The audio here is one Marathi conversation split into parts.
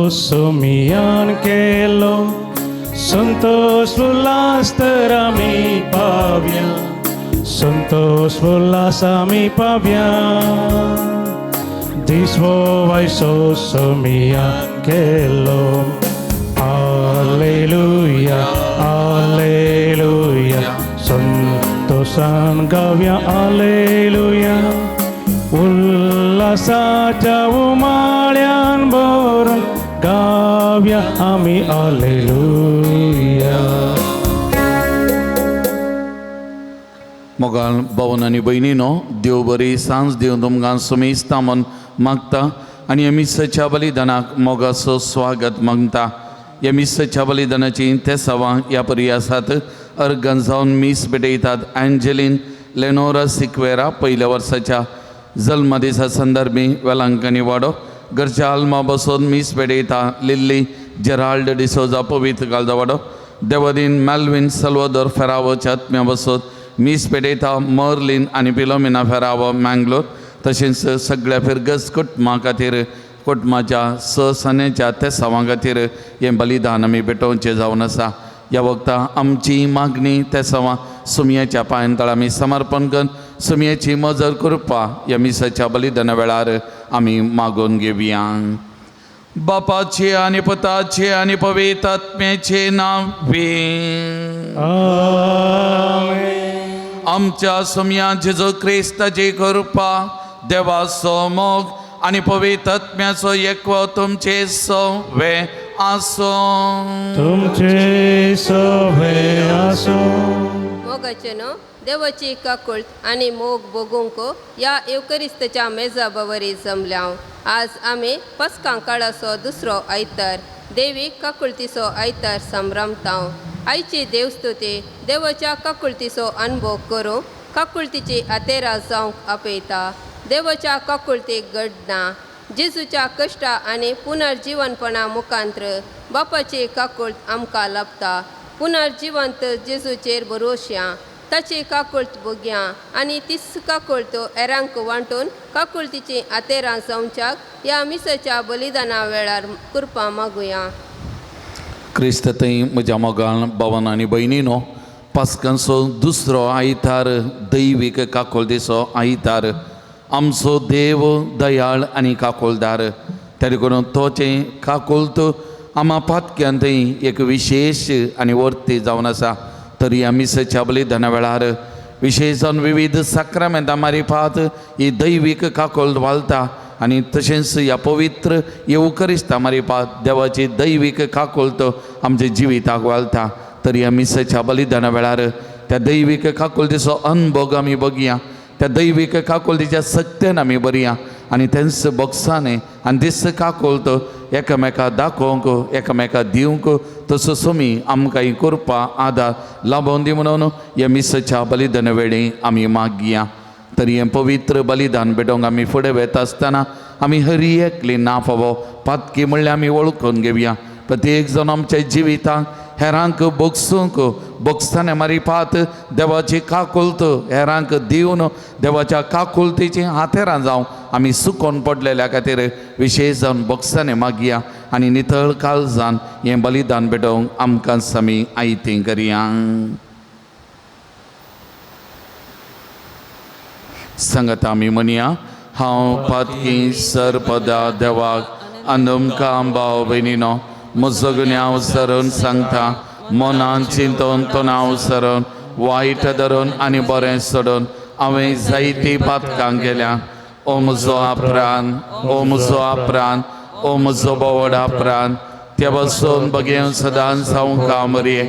Sumian kelo santos ulas terami pavia santos ulas ami pavia disvo vai sumian kelo Alleluia Alleluia santosan gavya Alleluia ullasacha umalyan boran gavya ami Alleluia. मोगाल भावन आनी भयणीनो देव बरी सांज दिवन तुमकां सुमेस्तामन मागता आनी ह्या मिसाच्या बलिदानाक मोगाचो स्वागत मागता. ह्या मिसाच्या बलिदानाची ते सवां ह्या परी आसात. अर्गन जावन मीस भेटयतात एंजेलिन लेनोरा सिक्वेरा पयल्या वर्साच्या जल्म दिसा संदर्भी वेलांकनी वाडो घरच्या आल्मा बसोन मीस भेटयता लिल्ली जेराल्ड डिसोजा पवित्र काळजा वाडो देवदीन मेल्विन सल्वादोर फेरावोच्या आत्म्या बसोन मीस पेटयता मर्लिन आनी पिलोमिना फेरावो मँगलोर तशेंच सगळ्या फिरगस कुटुंबा खातीर कुटुंबाच्या सनेच्या ते सवां खातीर हें बलिदान आमी पेटोवचें जावन आसा. ह्या वखदा आमची मागणी ते सवां सुमयेच्या पांयतळा आमी समर्पण करून सुमयेची मजर कृपा ह्या मिसाच्या बलिदाना वेळार आमी मागून घेवया. बापाचे आनी पुताचे आनी पवित्र आत्म्याचे नांवे आमच्या सुमया जेजू क्रिस्ताची कृपा देवाचो मोग आनी पवित्र आत्म्याचो एकवो तुमचे सवे आसो तुमचे सवे आसो. मोगाचे न्हू देवाची काकूळट आनी मोग बगूंक ह्या एवकरिस्ताच्या मेजा बवरी जमल्या. आज आमी पस्कां काळाचो दुसरो आयतार देवीक काकुळतीचो आयतार संभ्रमता. आयची देवस्तुती देवाच्या काकुळतीचो अनुभव करूं काकुळतीची आतेरा जावंक आपयता. देवाच्या काकुळतीक घडना जेजूच्या कश्टा आनी पुनर्जीवनपणा मुखांत्र बापाची काकुळट आमकां लाभता. पुनर्जिवंत जेजूचेर भरोश्या ताची काकुळट भोग्या आनी तीच काकुळट एरांक वांटून काकुळतीची आतेरां जावच्याक ह्या मिसाच्या बलिदाना वेळार कृपा मागुया. क्रिस्त थंय म्हज्या मोगान भावन आनी भयणीनो पास्कांचो दुसरो आयतार दैवीक काकुळतीचो आयतार आमचो देव दयाळ आनी काकुळदार त्या देखून तोचे काकुळत आमा पातक्यान थंय एक विशेश आनी वर्ती जावन आसा. तरी ह्या मिसाच्या बलिदाना वेळार विशेश जावन विविध साक्रामेंतां मारिफात ही दैवीक काकुळट वालता आनी तशेंच ह्या पवित्र येवकरिस्ता मारिफात देवाची दैवीक काकुळट आमच्या जिविताक वालता. तरी ह्या मिसाच्या बलिदाना वेळार त्या दैवीक काकुळटीचो अनुभव आमी बगया. त्या दैवीक काकुळटीच्या सक्तेन आमी बरया आनी तेंच बोगसांनी आनी दिस काकुळट एकामेकाक दाखोवंक एकामेकाक दिवंक तसो सुमी आमकां ही कृपा आदार लाभोवन दी म्हणून ह्या मिसाच्या बलिदाना वेळी आमी मागया. तरी हें पवित्र बलिदान भेटोवंक आमी फुडें वेता आसतना आमी हरी एकली ना फावो पातकी म्हणल्यार आमी वळखून घेवया. प्रत्येक जण आमच्या जिवितांत हेरांक बोगसूंक बोगसताना मारिफात देवाची काकुळट हेरांक दिवन देवाच्या काकुळटीची हातेरां जावं आमी सुकोवन पडलेल्या खातीर विशेश जावन बोगसताना मागया आनी नितळ काळजान हें बलिदान भेटोवंक आमकां आमी आयतें करया. सांगात आमी म्हणया हांव पातकी सरपदा देवाक आनुमकां भाव भयणीनो म्हजो गुन्यांव सरून सांगता मनान चिंतून तोंडाव सरून वायट धरून आनी बरें सोडून हांवें जायतीं पातकां केल्या. ओ म्हजो आपरान ओ म्हजो आपरान ओ म्हजो बोवड आपरान ते बसून बगेन सदांच जावं कामरे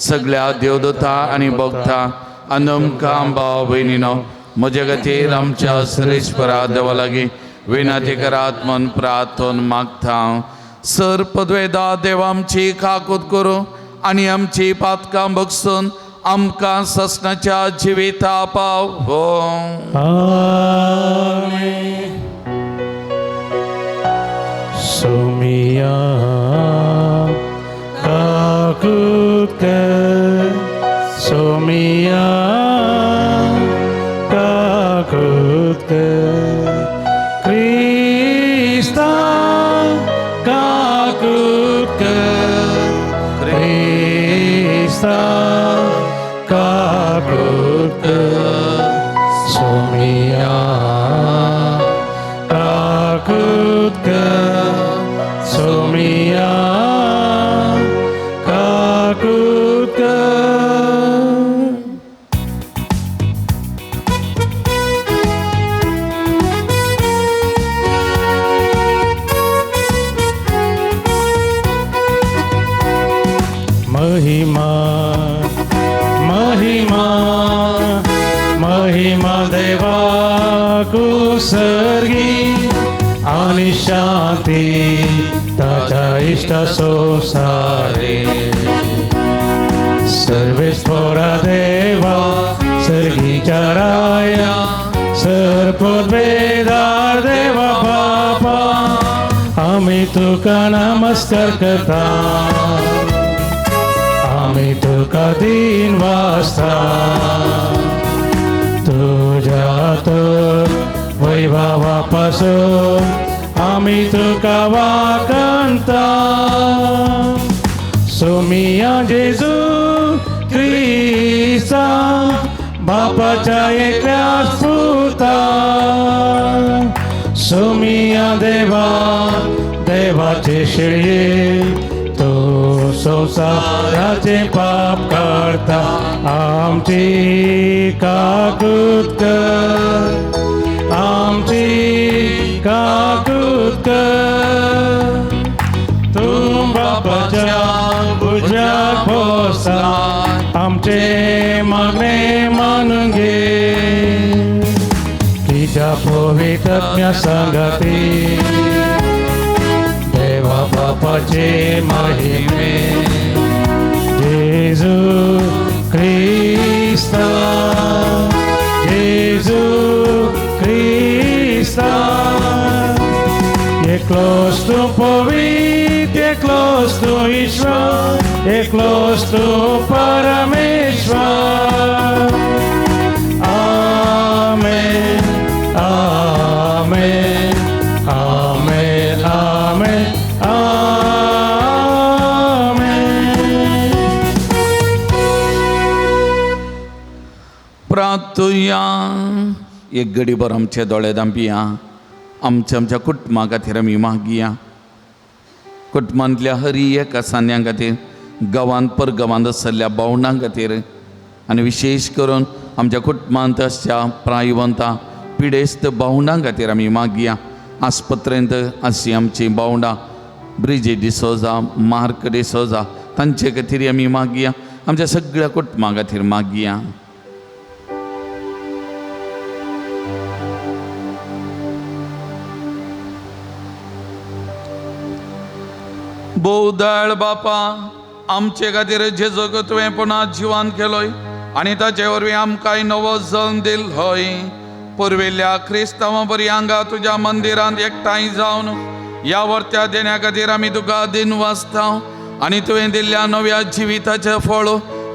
सगळ्या देवदूतां आनी भक्तां आनुमकां भाव भयणीनो म्हजे खातीर आमच्या श्रेश्वरा देवा लागीं विनती करात म्हूण प्रार्थना मागता. सर पदवेदा देव आमची काकूत करू आणि आमची पातकां बगसून आमकां ससनाच्या जिविता पाव हो आमेन. सोमिया काकुत सोमिया काकुत क्रिस्ता काकुत क्रिस्ता काकुत सोमिया काकुत सोमिया काकुत महिमा महिमा महिमा देवा कुसर्गी आणि शांती ताच्या इष्ट सोसारे सर्वेश्वरा देवा सर्गीच्या राया सर्वोद्वेदार देवा बापा आम्ही तुका नमस्कार करता आम्ही तुका दिन वाजता तुझ्या तर वैभवापासून आम्ही तुका वाकंता सोमिया जेजू ख्रिस्ता बापाच्या एकल्याच पुता सोमिया देवा देवाचे शेळये तो संसाराचे पाप करता आमची काकूत कर आमची काकूत कर तू बापाच्या उज्यात पोसा आमचे मागणे मानून घे तिच्या पवित्र संगती देवा बापाचे महिमे जेजू ख्रिस्ता जेजू ख्रिस्ता एकलोस तू पवित्र एकलोस तू ईश्वर एकलोस तू परमेश्वर आमेन आमेन आमेन आमेन प्रार्थुया एक घडीभर आमचे दोळे धांपिया आमच्या कुटुंबा खातीर आमी मागया कुटुंबांतल्या हर एका सान्यां खातीर गांवांत परगांवांत आसल्या भावंडां खातीर आनी विशेश करून आमच्या कुटुंबांत आसच्या प्रायवंतां पिडेस्त भावंडां खातीर आमी मागया आस्पत्रेंत अशी आमची भावंडां ब्रिजेट डिसोजा मार्क डिसोजा तांचे खातीर आमी मागया आमच्या सगळ्या कुटुंबां खातीर मागया बोधाळ बापा आमचे खातीर जेजूक तुवें पुना जिवान केलोय आनी ताचे वरवीं आमकां नवो जल्म दिलोय पुर्विल्ल्या क्रिस्तांवां बरी हांगा तुज्या मंदिरांत एकठांय जावन ह्या वर्त्या देण्या खातीर आमी तुका दिन वाजता आनी तुवें दिल्ल्या नव्या जिविताचें फळ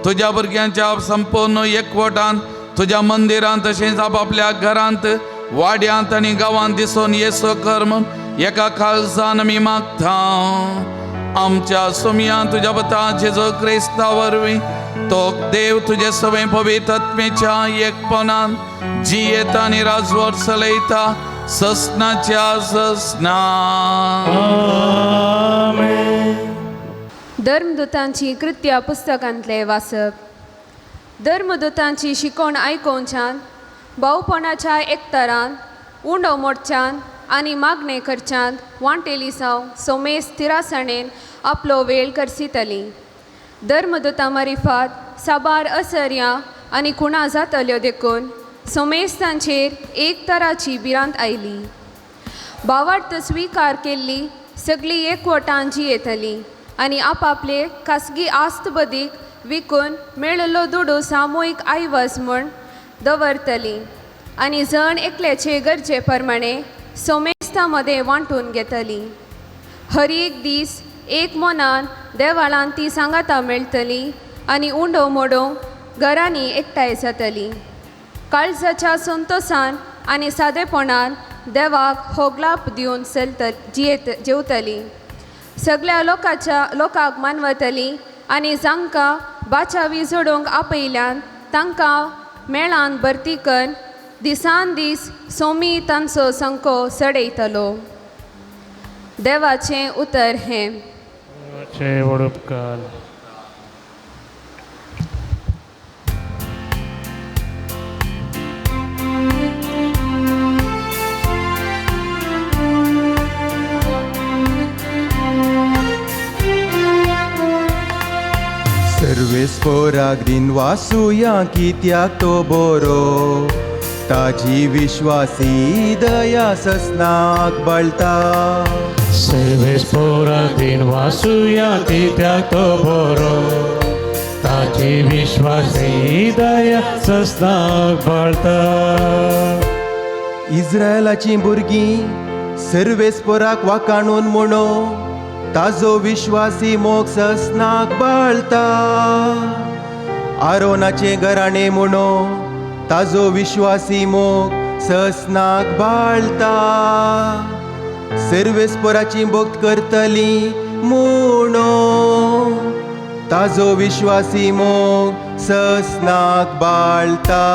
तुज्या भुरग्यांच्या संपूर्ण एकवटान तुज्या मंदिरांत तशेंच आपापल्या घरांत वाड्यांत आनी गांवांत दिसून येसो कर म्हूण एका खालसाण आमी मागता आमच्या सुमया तुज्या बता जेजू क्रिस्ता वरवीं तो देव तुजे सवे पवित्र आत्मेच्या एकपणान जियेता आनी राजवट चलयता ससनाच्या ससना धर्मदूतांची कृत्या पुस्तकांतले वाचप धर्मदूतांची शिकवण आयकोवच्यान भावपणाच्या एकतरान उंडो मोडच्यान आनी मागणे करच्यान वांटेली साव सोमेस तिरासणेन आपलो वेळ करसितली धर्मदूता मारिफात साबार असर्या आनी कुणा जातल्यो देखून सोमेस तांचेर एक तराची भिरांत आयली भावार्थ स्विकार केल्ली सगळी एकवटान जी येतली आनी आपापले खासगी आस्त बदीक विकून मेळिल्लो दुडू सामुहीक आयवस म्हूण दवरतली आनी जण एकल्याचे गरजे प्रमाणे सोमेस्ता मदें वांटून घेतली. हर एक दीस एक मनान देवाळान ती सांगाता मेळटली आनी उंडो मोडो घरांनी एकठांय जातली. काळजाच्या संतोषान आनी सादेपणान देवाक होगलाप दिवन जेवतली. सगळ्या लोकांक मानवतली आनी जांकां बाचावी जोडूंक आपयल्यान तांकां मेळान भरती करून दिसान दीस सोमी तांचो संको सडयतलो. देवाचें उतर हें. देवाचे व्हड उपकार. सर्वेस्पोराक दिन वासुया कित्याक तो बरो, ताजी विश्वासी दया ससनाक बळटा. सर्वेस्पोरा दिन वासुया कित्याक तो बरो, ताची विश्वासी दया ससनाक बळटा. इस्रायलाची भुरगीं सर्वेस्पोराक वाकाणून म्हणो, ताजो विश्वासी मोग ससनाक बळटा. आरोनाचे घराणे म्हणो, ताजो विश्वासी मोग ससनाक बाळटा. सर्वेस्पोराची भक्त करतली म्हणो, ताजो विश्वासी मोग ससनाक बाळटा.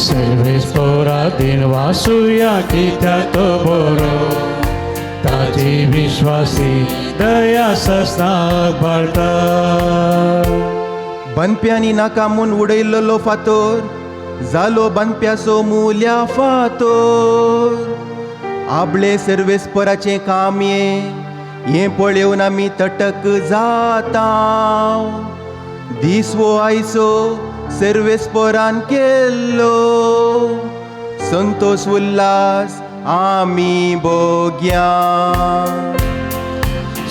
सर्वेस्पोरा दिन वासुया कित्याक तो बरो, ताची विश्वासी दया ससनाक बळटा. बनप्यांनी नाका म्हूण उडयल्लो फातोर जालो बनप्याचो मूल्या फातोर. आपले सर्वेस्पराचें काम हें पळयोवन आमी तटक जाता. दीस वो आयचो सर्वेस्परान केल्लो, संतोष उल्हास आमी भोग्या.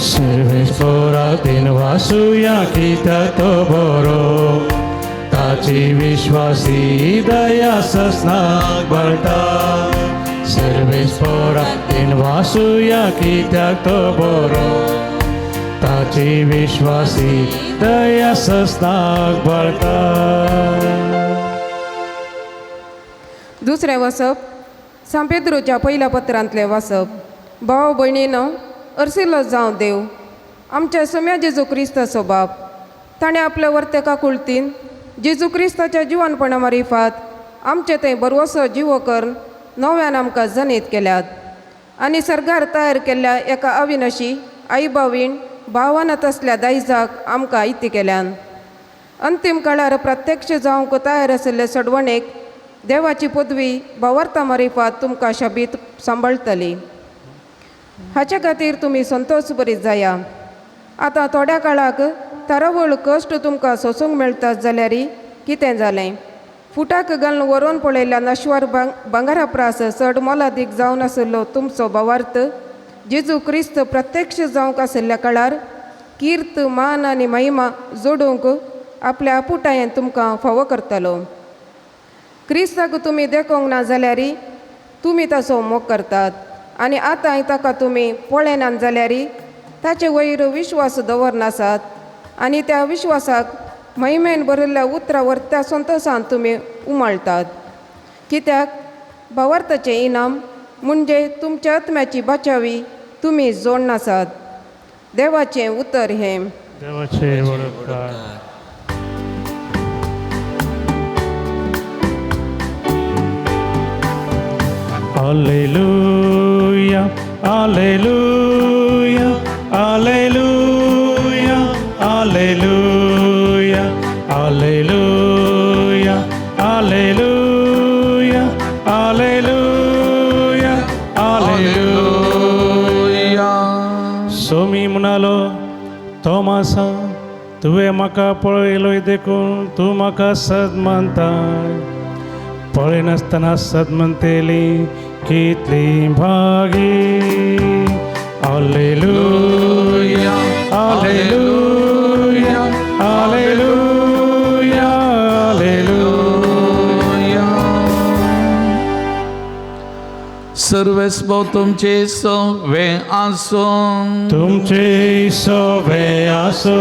सर्वेस्पोरा दिन वासुया कित्याक तो बरो, ताची विश्वासी दया ससनाक बळटा. सर्वेस्पोरा दिन वासुया कित्याक तो बरो, ताची विश्वासी दया ससनाक बळटा. दुसरें वचप सांत पेद्रूच्या पयल्या पत्रांतलें वाचप. भाव भयणीनो, अर्सिलो जावं देव, आमच्या सम्या जेजू क्रिस्ताचो बाप, ताणें आपल्या वर्तेका कुळतीन जेजू क्रिस्ताच्या जिवनपणा मारिफात आमचे थंय बरवसो जिवो करून नव्यान आमकां जनीत केल्यात आनी सरकार तयार केल्ल्या एका अविनाशी आईबावीण भावानात असल्या दायजाक आमकां इती केल्यान. अंतीम काळार प्रत्यक्ष जावंक तयार आशिल्ले सडवणेक देवाची पदवी भावार्था मारिफात तुमकां शाबीत सांबाळटली. हाचे खातीर तुमी संतोश भरीत जाया. आतां थोड्या काळाक तरावळ कश्ट तुमकां सोसूंक मेळटात जाल्यार कितें जालें? फुटाक घालून व्हरून पळयल्या नश्वर भांगारा प्रास चड मोलादीक जावन आशिल्लो तुमचो भावार्थ जेजू क्रिस्त प्रत्यक्ष जावंक आशिल्ल्या काळार कीर्त मान आनी महिमा जोडूंक आपल्या आपुटायेन तुमकां फावो करतलो. क्रिस्ताक तुमी देखूंक ना जाल्यार तुमी ताचो मोग करतात आनी आतां ताका तुमी पळयनात जाल्यार ताचे वयर विश्वास दवरनासात आनी त्या विश्वासाक महिमेन भरिल्ल्या उतरावर त्या संतोशान तुमी उमळटात. कित्याक भावार्थाचें इनाम म्हणजे तुमच्या आत्म्याची बाचावी तुमी जोडनासात. देवाचें उतर हें. देवाचे व्हड उपकार. Alleluia, alleluia, alleluia, alleluia, alleluia, alleluia, alleluia, alleluia. Somi म्हणालो, तोमासा, तुवें म्हाका पळयलोय देखून तूं म्हाका सद मानता. पळय नासतना सद म्हणटेली, कितली भागी हालेलुया हालेलुया हालेलुया हालेलुया सर्वेस्व तुमचे सवे आसो तुमचे सवे आसो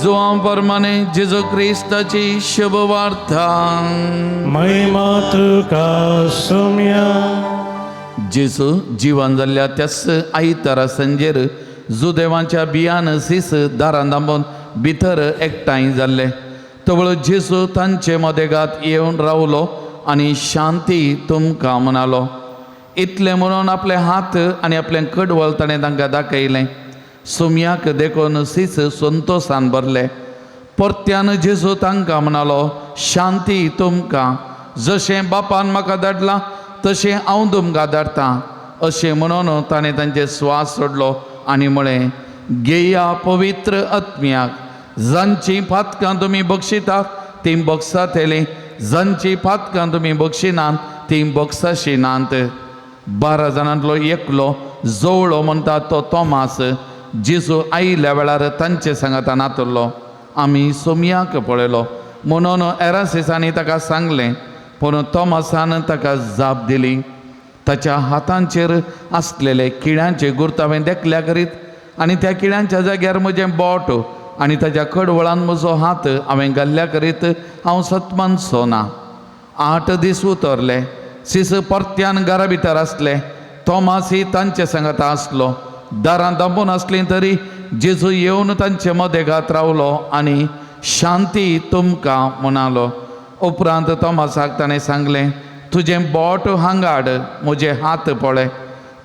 जुआ प्रमाणे जेजू क्रिस्ताची शुभ वार्ता महिमा तुका सोम्या जेजू जिवन जाल्ल्या त्याच आयतारा संजेर जुदेवांच्या बियान सीस दारां दांबून भितर एकठांय जाल्ले तवळ जेजू तांचे मदेगात येवन रावलो आनी शांती तुमकां म्हणालो. इतले म्हणून आपले हात आनी आपले कडवळ ताणें तांकां दाखयलें. सुमयाक देखून सीस संतोषान भरले. परत्यान जेजू तांकां म्हणालो, शांती तुमकां. जशें बापान म्हाका धाडलां तशें हांव तुमकां धाडटां. अशें म्हणून ताणें तांचे स्वास सोडलो आनी म्हळें, घेया पवित्र आत्म्याक. जांची फातकां तुमी बक्षितात तीं बक्षात येलीं, जांची फातकां तुमी बक्षिनात तीं बक्षाशिनात. 12 जाणांतलो एकलो जवळो म्हणटा तो तोमास जेजू आयिल्ल्या वेळार तांचे सांगाता नातरलो. आमी सोमयाक पळयलो म्हणून एरासिसांनी ताका सांगलें, पूण तोमासान ताका जाप दिली. ताच्या हातांचेर आसलेले किळ्यांचे गुर्त हांवें देखल्या करीत आनी त्या किळ्यांच्या जाग्यार म्हजें बोट आनी ताच्या कडवळान म्हजो हात हांवें घाल्ल्या करीत हांव सतमान सोना. 8 दीस उतरले. सीस परत्यान घरा भितर आसले. तोमासी तांचे सांगाता आसलो. दारां दांबून आसलीं तरी जेजू येवन तांचे मदेगात रावलो आनी शांती तुमकां म्हणालो. उपरांत तोमासाक ताणें सांगलें, तुजें बोट हांगा हाड, म्हजे हात पळय.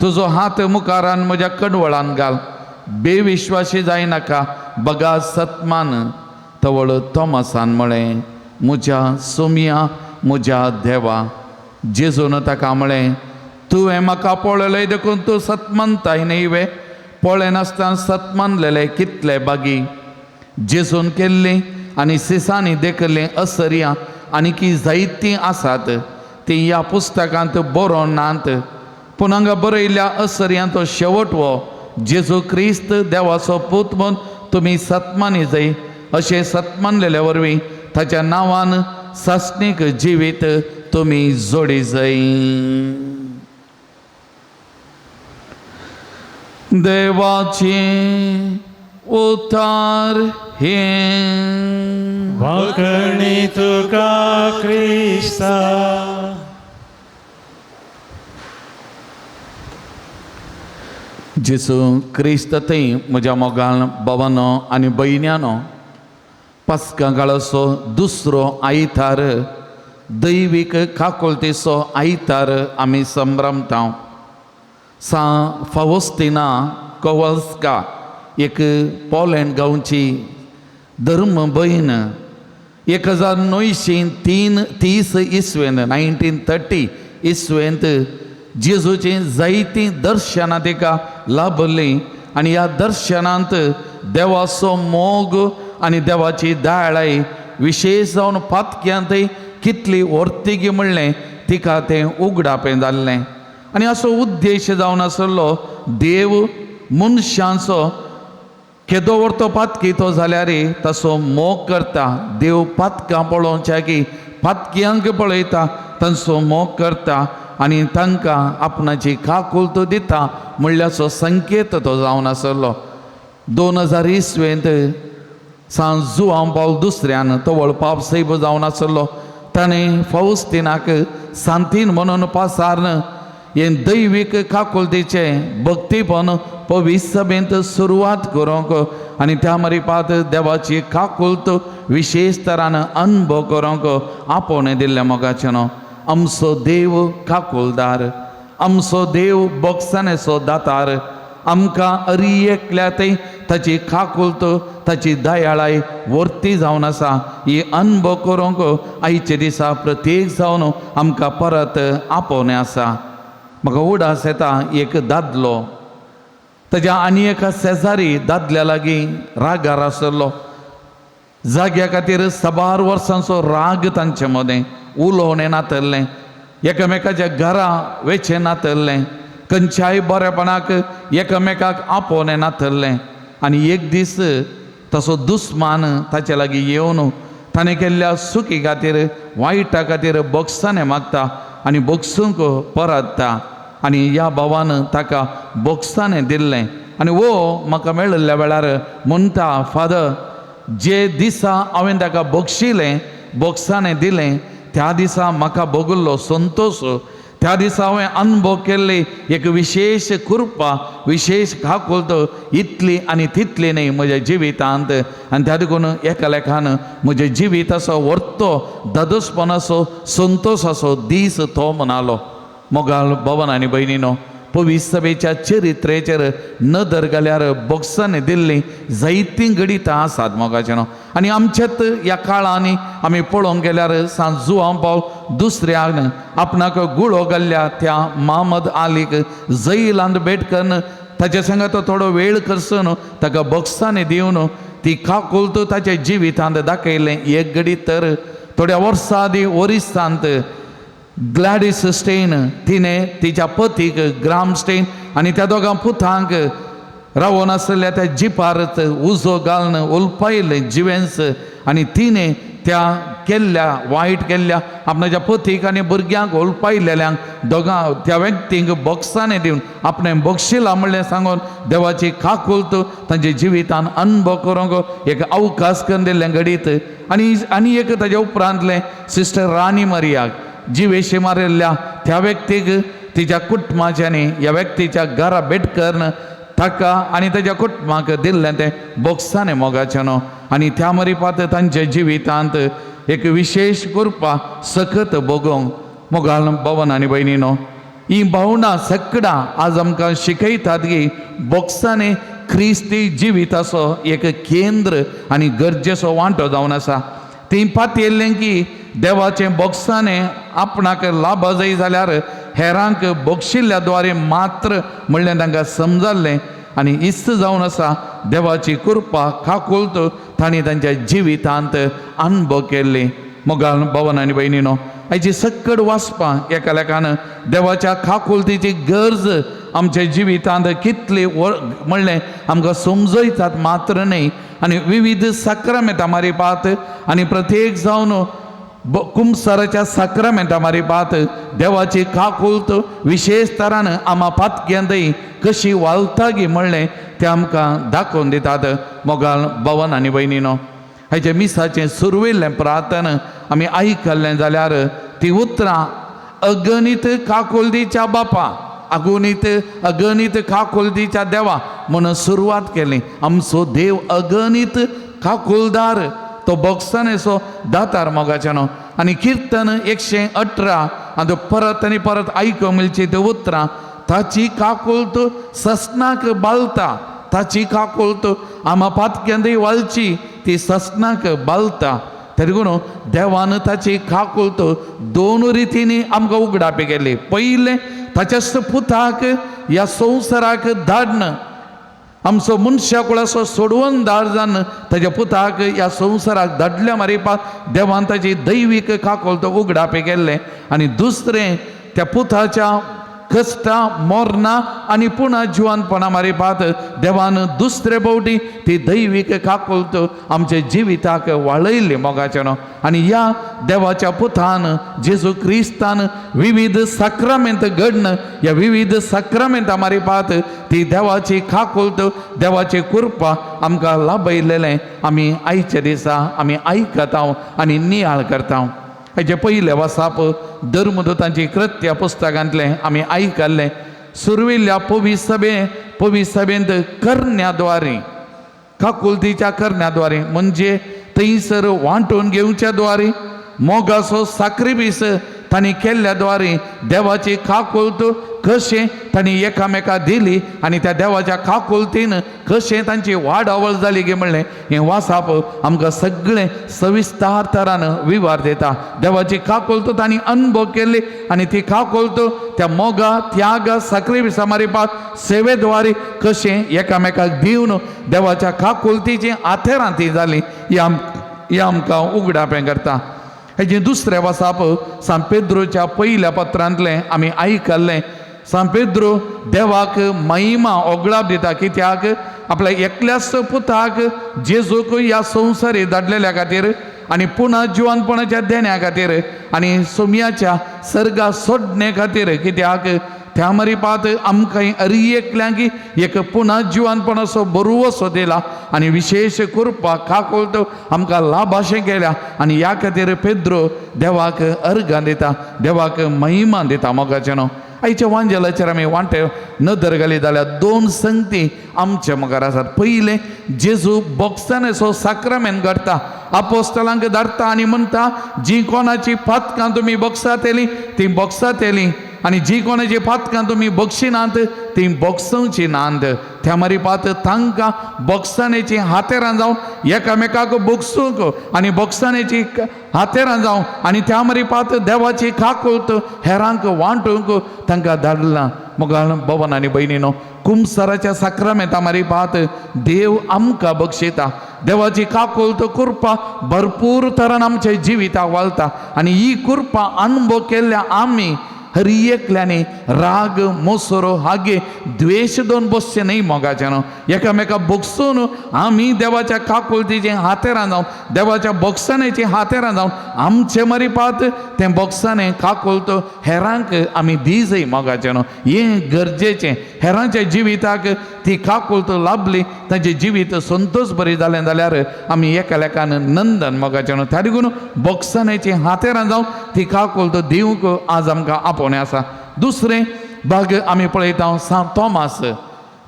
तुजो हात मुखारान म्हज्या कडवळान घाल. बेविश्वासी जायनाका, बगा सतमान. तवळ तोमासान म्हळें, म्हज्या सोमया, म्हज्या देवा. जेजून ताका म्हळें, तुवें म्हाका पळयलें देखून तूं सतमनताय न्हय. पळय नासतना सतमनलेले कितले बागी. जेजून केल्लीं आनी सिसांनी देखलें असर्यां आनीकी जायतीं आसात तीं ह्या पुस्तकांत बरोवन नात. पूण हांगा बरयल्ल्या असर्यांचो शेवटवो जेजू क्रिस्त देवाचो पूत म्हूण तुमी सतमानी जाय. अशें सतमनलेल्या वरवीं ताच्या नांवान सासणीक जिवीत तुमी जोडी जाय. देवाची उतार हे वाकणी तुका क्रिस्ता. जेजू क्रिस्त थंय म्हज्या मोगान भावांनो आनी भयण्यांनो, पास्का काळाचो दुसरो आयतार, दैवीक काकुळतेचो आयतार आमी संभ्रमता. फावोस्तिना कोवल्स्का, एक पोलंड गांवची धर्म भयण, 1930 इसवेंत 1930 इसवेंत जेजूचीं जायतीं दर्शनां तिका लाभलीं आनी ह्या दर्शनांत देवाचो मोग आनी देवाची दयाळाय विशेश जावन पातक्यांतय कितली वर्तिगी म्हणलें तिका तें उगडापें जाल्लें. आनी असो उद्देश जावन आसलो देव मनशांचो केदो व्हरतो पातकी तो जाल्यार तसो मोग करता. देव पातकां पळोवच्या की पातक्यांक पळयता, तांचो मोग करता आनी तांकां आपणाची काकुळत दिता म्हणल्याचो संकेत तो जावन आसलो. 2000 इसवेंत जुआंव पौल दुसऱ्यान तो व्हड पापसैब जावन आसलो. ताणें फावोस्तिनाक सांतीन म्हणून पासारन हे दैवीक काकुळतेचे भक्तीपण पवित्र सभेंत सुरवात करूंक आनी त्या मरीपात देवाची काकुळत विशेष तरान अनुभव करूंक आपोवन दिल्ल्या मोगाचें. आमचो देव काकुळदार, आमचो देव बक्षानेचो दातार. आमकां अरी एकल्यातय ताची काकुळत, ताची दयाळाय वर्ती जावन आसा. ही अनुभव करूंक आयचे दिसा प्रत्येक जावन आमकां परत आपोवनें आसा. म्हाका उडास येता, एक दादलो ताज्या आनी एका शेजारी दादल्या लागीं रागार आसलो. जाग्या खातीर 10 वर्सांचो राग तांचे मदें उलोवणें नातल्लें. एकामेकाच्या घरा वेचे नातरलें खंयच्याय बरेपणाक एकामेकाक आपोवने नातरलें आनी एक दीस तसो दुस्मान ताचे लागीं येवन ताणें केल्ल्या चुकी खातीर वायटा खातीर बोगसाणें मागता आनी बोगसूंक परतता आनी ह्या भावान ताका बोगसाणें दिल्लें आनी वो म्हाका मेळिल्ल्या वेळार म्हणटा फादर जे दिसा हांवें ताका बक्षिलें बोगसाणें दिलें त्या दिसा म्हाका भोगुल्लो संतोश त्या दिसा हांवें अनुभव केल्ली एक विशेष कृपा विशेष काकुलत इतली आनी तितली न्ही म्हज्या जिवितांत आनी त्या देखून एका लेखान म्हजें जिवीत असो व्हरतो दादोसपणाचो संतोशाचो दीस तो मनालो. मोगाल भवन आनी भयणीनो, पवित्र सभेच्या चरित्रेचेर नदर घाल्यार बोगसाणें दिल्लीं जायतीं गणितां आसात मोगाचें न्हू. आनी आमच्याच ह्या काळांनी आमी पळोवंक गेल्यार सांत जुआंव पावल दुसऱ्यान आपणाक गुळो घाल्ल्या त्या महम्मद आलीक जैलांत भेट करून ताचे संग तो थोडो वेळ करसून ताका बोगसाणें दिवन ती काकुलत ताच्या जिवितांत दाखयलें. एक घडीत तर थोड्या वर्सां आदीं ओरिसांत ग्लॅडिस स्टेन तिणें तिच्या पतीक ग्राम स्टेन आनी त्या दोगां पुतांक रावून आसलेल्या त्या जिपार उजो घालून उलपायलें जिवेंस आनी तिणें त्या केल्ल्या वायट केल्ल्या आपणाच्या पतीक आनी भुरग्यांक उलपायलेल्यांक दोगां त्या व्यक्तींक बोगसाणें दिवन आपणें बक्षिलां म्हणलें सांगून देवाची काकुलत तांच्या जिवितान अनुभव करूंक एक अवकाश करून दिल्लें घडीत. आनी एक ताच्या उपरांतलें सिस्टर राणी मरियाक जिवेशी मारिल्ल्या त्या व्यक्तीक तिच्या कुटुंबाच्यांनी ह्या व्यक्तीच्या घरा भेट करून ताका आनी ताच्या कुटुंबाक दिल्लें तें बोगसाणें मोगाचें न्हू. आनी त्या मरीपात तांच्या जिवितांत एक विशेष कृपा सखत भोगोंक मोगाल भवन आनी भयणीनो, ही भावना सगळा आज आमकां शिकयतात की बोगसाणें क्रिस्ती जिविताचो एक केंद्र आनी गरजेचो वांटो जावन आसा. ती पात येयल्लें की देवाचें बोगसाणें आपणाक लाभ जाय जाल्यार हेरांक बोगशिल्ल्या द्वारे मात्र म्हणलें तांकां समजल्लें आनी इस्त जावन आसा देवाची कृपा काकुलत तांणी तांच्या जिवितांत अनुभव केल्ली. मोगाल भवन आनी भयणीनो, हाची सक्कड वाचपां एका लेखान देवाच्या काकुलतेची गरज आमच्या जिवितांत कितली म्हणलें आमकां समजयतात मात्र न्ही. आनी विविध साक्रामेंतां मारीपात आनी प्रत्येक जावन कुंभसाराच्या साक्रामेंतां मारीपात देवाची काकुलत विशेष तरान आमा पातक्यांतय कशी वालतागी म्हणलें तें आमकां दाखोवन दितात. मोगाल भवन आनी भयणीनो, हाचे मिसाचें सुरवेल्लें प्रार्थन आमी आयकल्लें जाल्यार ती उतरां अगणित काकुलतीच्या बापा अगणित काकुलतीच्या देवा म्हणून सुरवात केली. आमचो देव अगणित काकुलदार, तो बोगसाणेचो दातार मोगाचें न्हू. आनी किर्तन 118 आनी परत आनी परत आयको मिलची ती उतरां ताची काकुलत ससनाक बालता, ताची काकुलत आमा पातक्यांतय वालची ती ससनाक बालता. तरी देखून देवान ताची काकुलत दोन रितींनी आमकां उगडापी केली. पयलें ताच्याच पुताक ह्या संवसाराक धाडन आमचो मनशा कुळाचो सोडवून धाड जावन ताच्या पुताक ह्या संवसाराक धाडल्या मारीपाक देवान ताची दैवीक काकुलत उगडापी केल्लें. आनी दुसरें त्या पुताच्या कश्टां मोरना आनी पुणा जिवानपणा मारीपात देवान दुसरे फावटी ती दैवीक काकुलत आमच्या जिविताक वाळयली मोगाचें न्हू. आनी ह्या देवाच्या पुतान जेजू क्रिस्तान विविध साक्रामेंत घडन ह्या विविध साक्रामेंतां मारीपात ती देवाची काकुलत देवाची कृपा आमकां लाभयलेलें आमी आयच्या दिसा आमी आयकता आनी नियाळ करता. हाचे पयले वासाप धर्मदूतांची कृत्य पुस्तकांतलें आमी आयकल्लें. सुरविल्ल्या पवित्र सभेंत करण्याद्वारे काकुलतीच्या करण्याद्वारे म्हणजे थंयसर वांटून घेवच्या द्वारे मोगाचो साक्रिफीस तांणी केल्ल्या द्वारे देवाची काकुलत कशें तांणी एकामेका दिली आनी त्या देवाच्या काकुलतीन कशें तांची वाडावळ जाली गे म्हणलें हें वाचप आमकां सगळें सविस्तार तरान विवार दिता. देवाची काकुलत तांणी अनुभव केली आनी ती काकुलत त्या मोगा त्याग साक्रिफिसा मारीपाक सेवे द्वारे कशें एकामेकाक दिवन देवाच्या काकुलतीची आथेरां ती जाली ही आमकां उगडापें करता. हेजें दुसरें वसाप सान पेद्रोच्या पहिल्या पत्रांतलें आमी आयकल्लें. सान पेद्रो देवाक महिमा ओगळाप दिता, कित्याक आपल्या एकल्याच पुताक जेजूक ह्या संवसारीत धाडलेल्या खातीर आनी पुन्हा जिवंतपणाच्या देण्या खातीर आनी सोम्याच्या सर्गा सोडणे खातीर, कित्याक त्या मरीपात आमकां एकल्यांक एक पुन्हा जिवंतपणाचो बरुवसो दिला आनी विशेष कृपा काकोळट आमकां लाभाशें केल्या. आनी ह्या खातीर पेद्रो देवाक अर्गां दिता, देवाक महिमा दिता. मोगाचें न्हू. आयच्या वांजेलाचेर आमी वांटे नदर घाली जाल्यार दोन संगती आमच्या मुखार आसात. पयलें, जेजू बोगसानेचो साक्रामेंत करता, आपोस्तलांक धाडटा आनी म्हणटा, जी कोणाची फातकां तुमी बोगसात येलीं ती बोगसात येलीं, आनी जी कोणाची फातकां तुमी बक्षिनात ती बोगसवची नात. त्या मरीपात तांकां बोगसानेची हातेरां जावन एकामेकाक बोगसूंक आनी बोगसानेची हातेरां जावन आनी त्या मरीपात देवाची काकुळट हेरांक वांटूंक तांकां धाडलां. मोगाळ भवन आनी भयणीनो, कुमसाराच्या साक्रामेंता मरीपात देव आमकां बक्षिता. देवाची काकुळट कृपा भरपूर तरान आमच्या जिविताक वालता आनी ही कृपा अनुभव केल्ल्या आमी हर एकल्यानी राग, मोसरो, हागे, द्वेष दोन बसचे न्ही. मोगाचें न्हू. एकामेका बोगसून आमी देवाच्या काकुळटीचे हातेरां जावन देवाच्या बोगसानेची हातेरां जावन आमचे मरीपात तें बोगसाने काकुळट हेरांक आमी दिजय. मोगाचें न्हू. हें गरजेचें. हेरांच्या जिविताक ती काकुळट लाभली, तांचें जिवीत संतोश बरी जालें जाल्यार आमी एकालेकान नंदन. मोगाचें न्हू. त्या देखून बोगसानेची हातेरां जावन ती काकुळट दिवंक आज आमकां आपोवणें आसा. दुसरें भाग आमी पळयता सांत थोमास.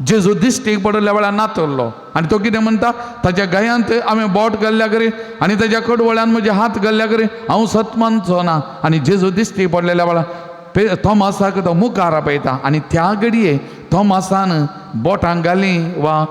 जेजू दिश्टीक पडल्या वेळार नातल्लो आनी तो कितें म्हणटा, ताच्या गळ्यांत हांवें बोट घाल्ल्या करी आनी ताच्या कडवळ्यान म्हजे हात घाल्ल्या करी हांव सतमानचो ना. आनी जेजू दिश्टीक पडलेल्या वेळार थोमासाक तो मुखार आपयता आनी त्या घडये थोमासान बोटांक घालीं वा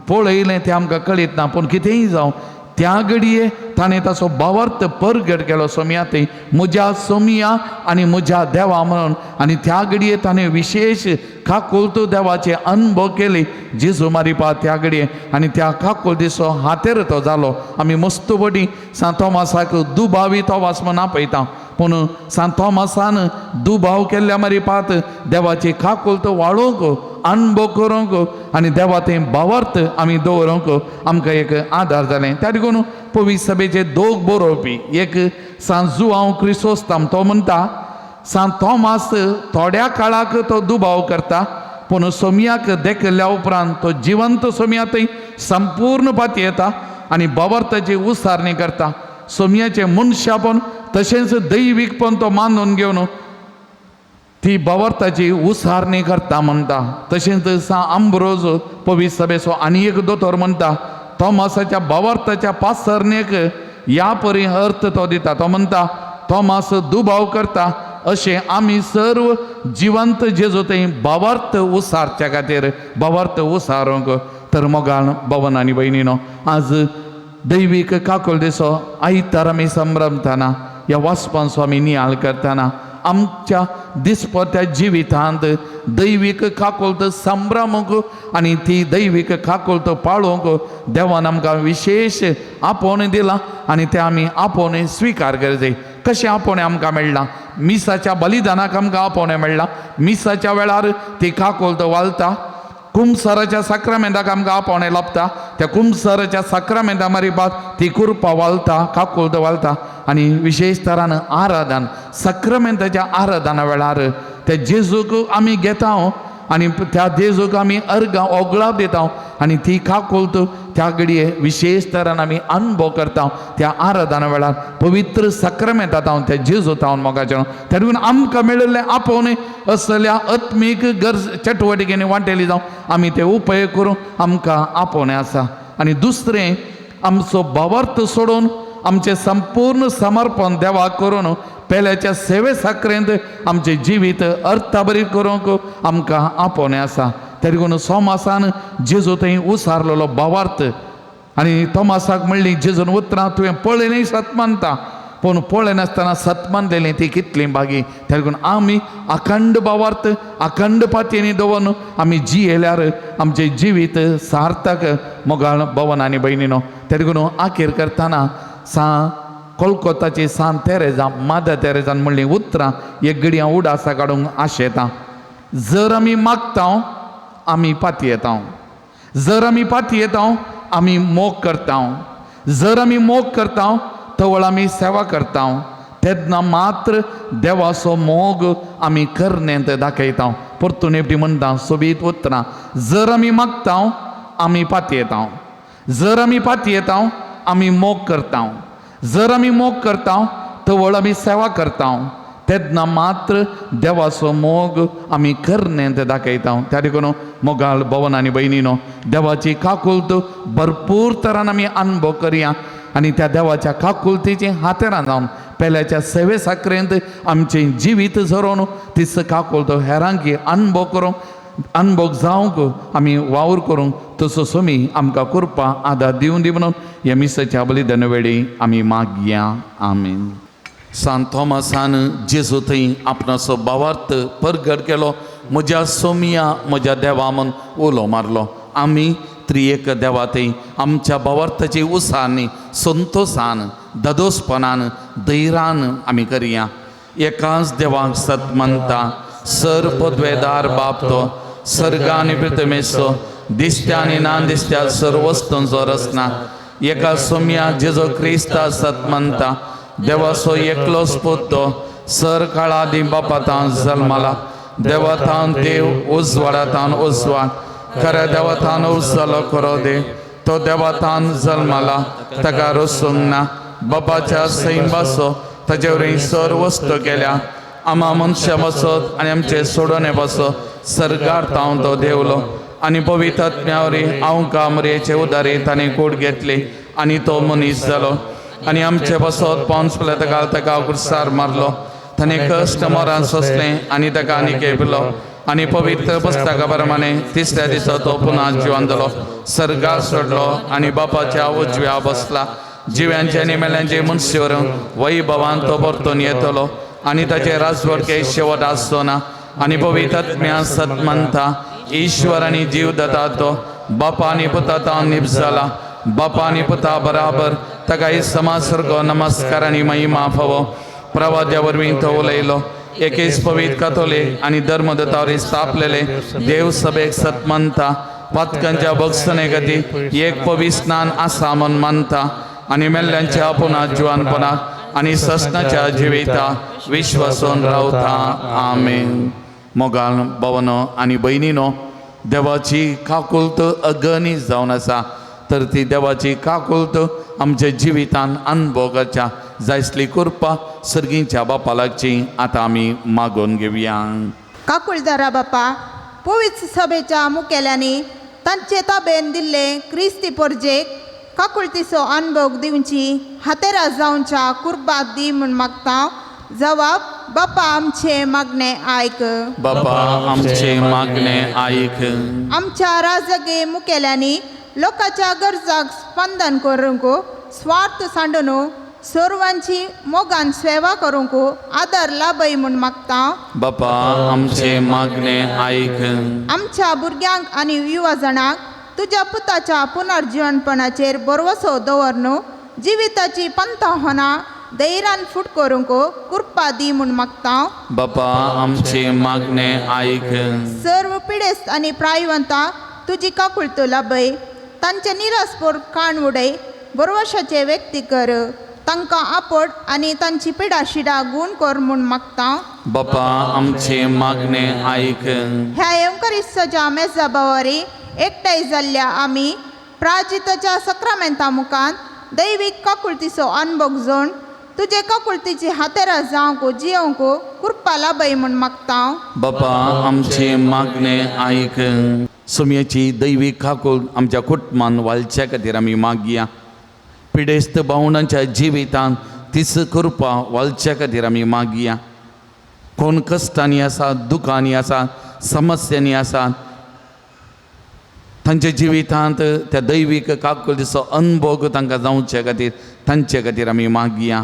पळयलें तें आमकां कळीत ना. पूण कितेंय जावं त्या घडये ताणें ताचो भावार्थ परगट केलो सोमयातय, म्हज्या सोमया आनी म्हज्या देवा म्हणून. आनी त्या घडये ताणें विशेष काकुळट देवाचे अनुभव केले जेजू मारिपा त्या घडये. आनी त्या काकुळटीचो हातेर तो जालो. आमी मस्त बडी सांत थोमासाक दुबावी थोमास म्हूण आपयता, पूण सांत थोमासान दुबाव केल्ल्या मारिपात देवाची काकुळट वाळोवंक, अनुभव करूंक आनी देवा तें भावार्थ आमी दवरूंक आमकां एक आदार जालें. त्या देखून पवित्र सभेचे दोग बरोवपी, एक सांत जुआंव क्रिसोस्ताम, तो म्हणटा, सांत थोमास थोड्या काळाक तो दुबाव करता, पूण सोमयाक देखल्या उपरांत तो जिवंत सोमयातय संपूर्ण पाती येता आनी भावार्थाची उसारणी करता. सोमयाचें मनशापण तशेंच दैवीकपण तो मानून घेवन ती भावार्थाची उसारणी करता म्हणटा. तशेंच सांत आंब्रोज पवित्र सभेचो आनी एक दोतोर म्हणटा, थोमासाच्या भावार्थाच्या पासरणेक ह्या परी अर्थ तो दिता. तो म्हणटा, थोमास दुबाव करता अशें आमी सर्व जिवंत जेजू थंय भावार्थ उसारच्या खातीर भावार्थ उसारूंक. तर मोगाळ भवन आनी भयणीनो, आज दैवीक काकुळटीचो आयतार आमी संभ्रमतना ह्या वाचपांचो आमी नियाळ करतना आमच्या दिसपट्या जिवितांत दैवीक काकुळट संभ्रमूंक आनी ती दैवीक काकुळट पाळोवंक देवान आमकां विशेष आपोवणें दिलां आनी तें आमी आपोवणें स्विकार करचें. कशें आपोवणें आमकां मेळ्ळां? मिसाच्या बलिदानाक आमकां आपोवणें मेळ्ळां. मिसाच्या वेळार ती काकुळट वालता. कुमसाराच्या साक्रामेंताक आमकां आपोवणें लाभता. त्या कुमसाराच्या साक्रामेंता मारिपात ती कुरपा वालता, काकुळट वालता. आनी विशेश तरान आराधन साक्रामेंताच्या आराधना वेळार त्या जेजूक आमी घेता आनी त्या जेजूक आमी अर्गां ओगळाप दिता आनी ती काकुळट त्या घडये विशेश तरान आमी अनुभव करता. त्या आराधना वेळार पवित्र साक्रामेंतांत हांव त्या जेजूत हांव मोगाचें. त्या देखून आमकां मेळिल्लें आपोवणें असल्या आत्मीक गरज चटवटिकेनी वांटेली जावं आमी ते उपेग करूं आमकां आपोवणें आसा. आनी दुसरें, आमचो भावार्थ सोडून आमचें संपूर्ण समर्पण देवाक करून पेल्याच्या सेवे साखरेंत आमचें जिवीत अर्थाभरीत करूंक आमकां आपोवणें आसा. त्या देखून सोमासान जेजू थंय उसारलेलो भावार्थ आनी थोमासाक म्हणली जेजून उतरां तुवें पळयलें सतमानता, पूण पळय नासतना सतमानलेलीं ती कितलीं बागी. त्या देखून आमी अखंड भावार्थ अखंड पातयेनी दवरून आमी जियेल्यार आमचें जिवीत सार्थक मोगाळ भवन आनी भयणीनो. त्या देखून आखेर करतना कोलकाताची सान तेरेजा मादा तेरेजान म्हणली उतरां एक घडयां उडासा काडूंक आशें येता. जर आमी मागता आमी पाती येता. जर आमी पाती येता आमी मोग करता. जर आमी मोग करता तवळ आमी सेवा करता. तेन्ना मात्र देवाचो मोग आमी करनेंत दाखयता. परतून एवढी म्हणटा सोबीत उतरां. जर आमी मागता आमी पाती येता. जर आमी पाती येता आमी मोग करता. जर आमी मोग करता तवळ आमी सेवा करता. तेन्ना मात्र देवाचो मोग आमी करनेंत दाखयता. त्या देखून मोगाळ भवन आनी भयणीनो, देवाची काकुलत भरपूर तरान आमी अनुभव करया आनी त्या देवाच्या काकुलतेची हातेरां जावन पेल्याच्या सेवे साकरेंत आमचें जिवीत झरोवन तीच काकुलत हेरांकी अनुभव करूंक अनुभव जावंक आमी वावर करूंक तसो सोमी आमकां कृपा आदार दिवन दी म्हणून ह्या मिसाच्या बलिदान वेळी आमी मागया. आमीन. सांत थॉमसान जेजू थंय आपणाचो भावार्थ परगट केलो. म्हज्या सोमिया म्हज्या देवा म्हूण उलो मारलो. आमी त्रिएक देवा थंय आमच्या भावार्थाची उसानी संतोषान दादोसपणान धैर्यान आमी करया. एकाच देवाक सत म्हणटा, सर्वपदवेदार बाप तो, सर्ग आनी पृथ्वीचो, दिसत्या आनी नादिसत्या सर्व वस्तूंचो रचना. एका सोम्या जेजो क्रिस्ता सत म्हणटा, देवाचो एकलोच पुतो, सर काळादी बापातान जल्माला. देवातान देव उजवाडातान उजवाड, खऱ्या देवातान उजलो खरो देव. तो देवातान जल्माला, ताका रसूंक ना. बापाच्या सैम बसो, ताचे वरवीं सर वस्तू केल्या. आमा मनशां बसत आनी आमचे सोडोने बसो, सरकार तावन तो देवलो. आनी पवित्र आत्म्यावरी हांव कामरेचे उदारीत आनी कूड घेतली आनी तो मनीस जालो. आनी आमचे बसत पावस पडले ताका ताका कुर्सार मारलो. ताणें कश्ट मोरान सोंसलें आनी ताका आनी केलो. आनी पवित्र पुस्तका प्रमाणे तिसऱ्या दिसा तो पुन्हा जिवन जालो, सर्गार सोडलो आनी बापाच्या उजव्या बसला. जिव्यांचे आनी मेल्यांचे मनशावर वैभवान तो परतून येतलो आनी ताचे राजवडके शेवट आसचो ना. आनी पवित्र आत्म्या सत म्हणटा, ईश्वर आनी जीव दता तो बापा आनी पुता तावन निप जाला. बापा आनी पुता बराबर ताका समासर्गो नमस्कार आनी महिमा फावो. प्रवाद्या वरवीं तो उलयलो. एकेच पवित्र कातोलीक आनी धर्मदतावरी स्थापलेले देव सभेक सत म्हणटा. पातकांच्या भक्षणे खातीर एक पवित्र स्नान आसा म्हूण म्हणटा. आनी मेल्ल्यांच्या पुन्हा जिवनपणाक आनी ससनाच्या जिविता विश्वासून रावता. आमेन. मोगाल भवनो आनी भयणीनो, देवाची काकुलत अगणीत जावन आसा. तर ती देवाची काकुलत आमच्या जिवितान अनुभव करच्या जायसली कृपा सर्गींच्या बापा लागची आतां आमी मागून घेवया. काकुळदारा बापा, पवित्र सभेच्या मुखेल्यांनी तांचे ताबेन दिल्ले क्रिस्ती परजेक काकुळतीचो अनुभव दिवची हातेरा जावच्या कुर्बा दी म्हूण मागता. जवाब, बापा आमचे मागणे आयक. बापा आमचे मागणे आयक. आमच्या राजगे मुखेल्यांनी लोकांच्या गरजाक स्पंदन करूंक, स्वार्थ सांडून सर्वांची मोगान सेवा करूंक आदार लाभय म्हूण मागता. बापा आमचे मागणे आयक. आमच्या भुरग्यांक आनी युवा जाणांक तुज्या पुताच्या पुनर्जीवनपणाचेर भरवसो दवरून जिविताची पंथाहोना धैर्यान फूट करूंक कृपा दी म्हूण मागता. बापा आमचे मागणे आयक. सर्व पिडेस्त आनी प्रायवंतां तुजी काकुळतो लाभय. तांचे निरास्पोर काण उडय. भरवशाचे व्यक्ती कर. तांकां आपड आनी तांची पिडा शिडा गूण कर म्हूण मागता. बापा आमचे मागणे आयक. ह्या एवकारिस्ताच्या मेजा बावारी एकठांय जाल्ल्या आमी प्राजिताच्या सक्रामेंता मुखान दैवीक काकुळतीचो अनुभव जोण तुजे काकुळतीची हातेरा जावंक जियोंक कृपा लाभय म्हूण मागता. बापा आमचे मागणे आयक. सोम्याची दैवीक काकूळ आमच्या कुटुंबान वालच्या खातीर आमी मागया. पिडेस्त भावंडांच्या जिवितान तीच कृपा वालच्या खातीर आमी मागया. कोण कश्टांनी आसा, दुखांनी आसा, समस्यांनी आसात, तांच्या जिवितांत त्या दैवीक काकुळतीचो अनुभव तांकां जावचे खातीर तांचे खातीर आमी मागया.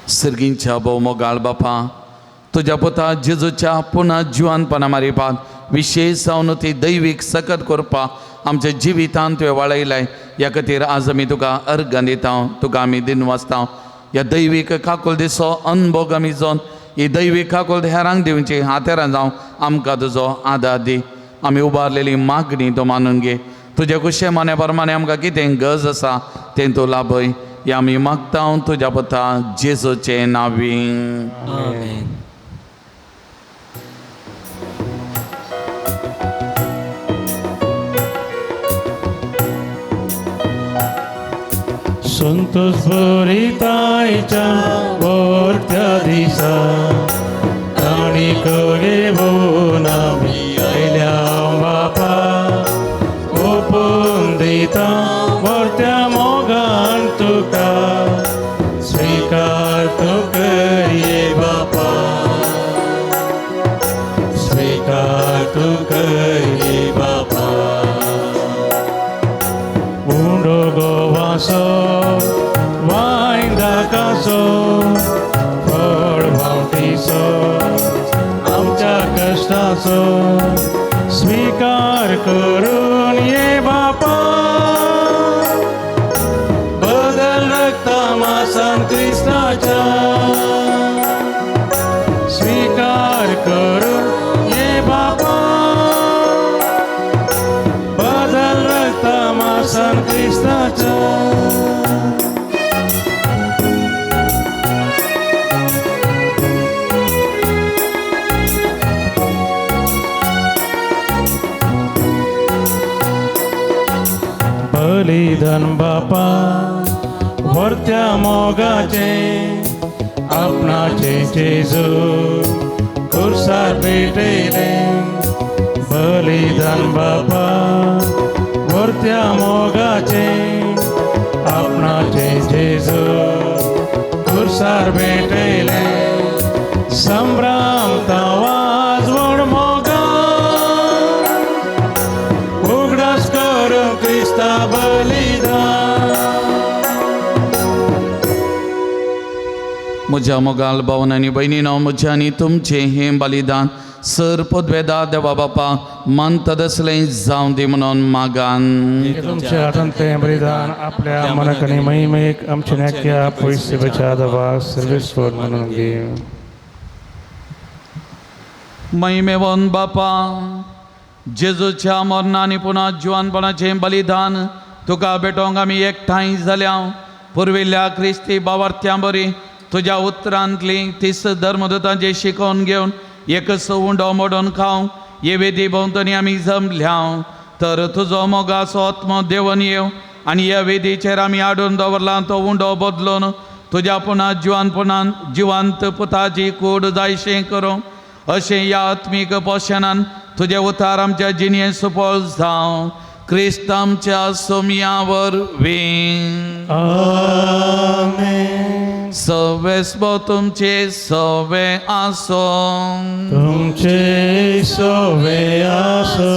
सर्गींच्या भोव मोगाळ बापा, तुज्या पुता जेजूच्या पुन्हा जिवनपणा मारिपाक विशेष जावन ती दैवीक सकत करपा आमच्या जिवितांत तुवें वाळयलाय. ह्या खातीर आज आमी तुका अर्गां दिता, तुका आमी दिन वाचता. ह्या दैवीक काकूल दिसो अनुभव आमी जावन ही दैवीक काकूल हेरांक दिवची हातेरां जावं आमकां तुजो आदार दी. आमी उबारलेली मागणी तो मानून घे. तुज्या कुशे माने प्रमाणे आमकां कितें गरज आसा तें तूं लाभय. हें आमी मागता तुज्या पुता जेजूचे नांवीं. संतोष भरितायच्या वरत्या दिसा काणीक घेवन आमी आयल्या बापा. ओपून दिता वरत्या मोगान तुका, स्वीकार तूं कर ये बापा, स्वीकार तूं कर ये बापा. उंडो गोवासो वायंदाकाचो फळभावटीचो आमच्या कश्टाचो स्वीकार करून ये बापा. बदल रक्ता मासान क्रिस्ताच्या स्वीकार करून ये बापा. बदल रक्ता मासान क्रिस्ताच्या. बलिदान बापा व्हरत्या मोगाचे आपणाचे जेजू खुर्सार भेटले. बलिदान बापा व्हरत्या मोगाचे आपणाचे जेजू खुर्सार भेटले. संभ्रम तावाज व्हड मोगा उगडास करून क्रिस्ता बलिदान. म्हज्या मोगाल भावन आनी भयणीनो, म्हजें आनी तुमचें हें बलिदान सर पदवेदार देवा बापा मानता तसलें जावं दी म्हणून मागान. तुमच्या हातान तें बलिदान आपल्या मनाक आनी महिमेक आमच्या नेक्या पयस बच्या देवाक सर्वेस्वर म्हणून घे. महिमेवन बापा जेजूच्या मरणानी पुन्हा जिवानपणाचें बलिदान तुका भेटोवंक आमी एकठांय जाल्या. पुरविल्ल्या क्रिस्ती बावार्थ्यां बरी तुज्या उतरांतली तीस धर्मदूतांचे शिकोवन घेवन एकच उंडो मोडून खावं हे वेदी भोंवतणी आमी जमल्या. तर तुजो मोगाचो आत्मो देवन येव आनी ह्या वेदीचेर आमी हाडून दवरला तो उंडो बदलून तुज्या पुना जिवांत पुताची कूड जायशें करूं. अशें ह्या आत्मीक पोशणान तुजे उतार आमच्या जिणेंत सुपळ जावं. क्रिस्त आमच्या सोमया वरवीं. आमेन. सवेस्पो तुमचे सवे आसो, तुमचे सवे आसो.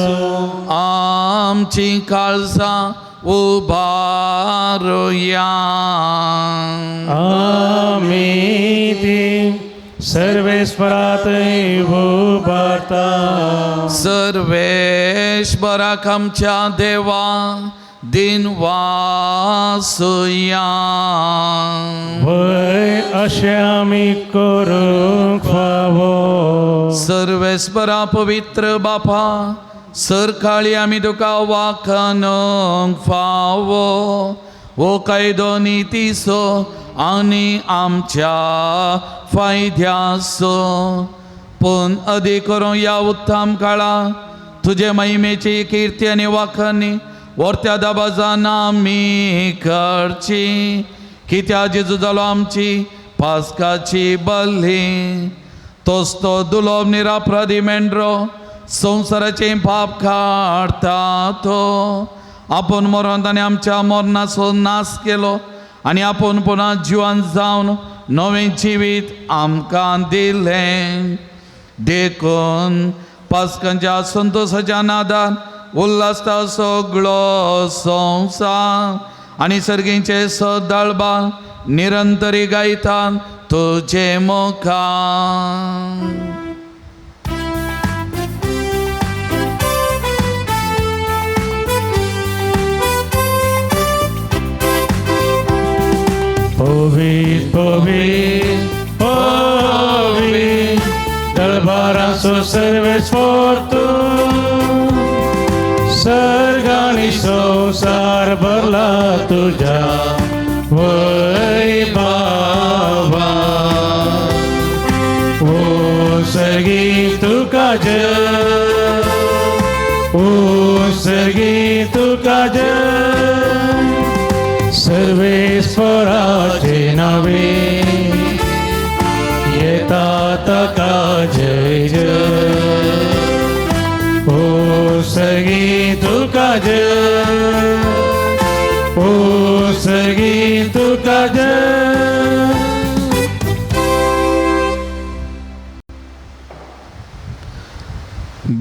आमची काळजां उबारुया. आमी ती सर्वेस्परात उबारता. सर्वेश्वराक आमच्या देवा दिन वासुया. वय अशें आमी करूंक फावो. सर्वेस्परा पवित्र बापा सरकाळी आमी तुका वाखनूंक फावो. वो कायदो नितीसो आनी आमच्या फायद्याचो. पूण अदीक करून ह्या उत्तम काळां तुजे महिमेची किर्ती आनी वाखणी वर्त्या दाबाजान आमी करची. कित्या जेजू जालो आमची पास्काची बली. तोच तो दुलोब निरापराधी मेंढरो संवसाराचें पाप काडटा तो. आपूण मरण आनी आमच्या मरणाचो नाश केलो आनी आपूण पुन्हा जिवान जावन नवें जिवीत आमकां दिलें. देखून पास्कांच्या संतोशाच्या नादान उल्हासता सगळो संवसार आनी सर्गीचे सदाळबाल निरंतरी गायतात तुजे मुखार. सर्वेश्वर तू सर्ग आणि संसार भरला तुझ्या वैभवा ओ सर्गी तुका जय ओ सर्गी तुका जय सर्वेश्वराचे नावे येतात का जय जय ओ सर्गी तुका जय ओ सर्गी तुका जय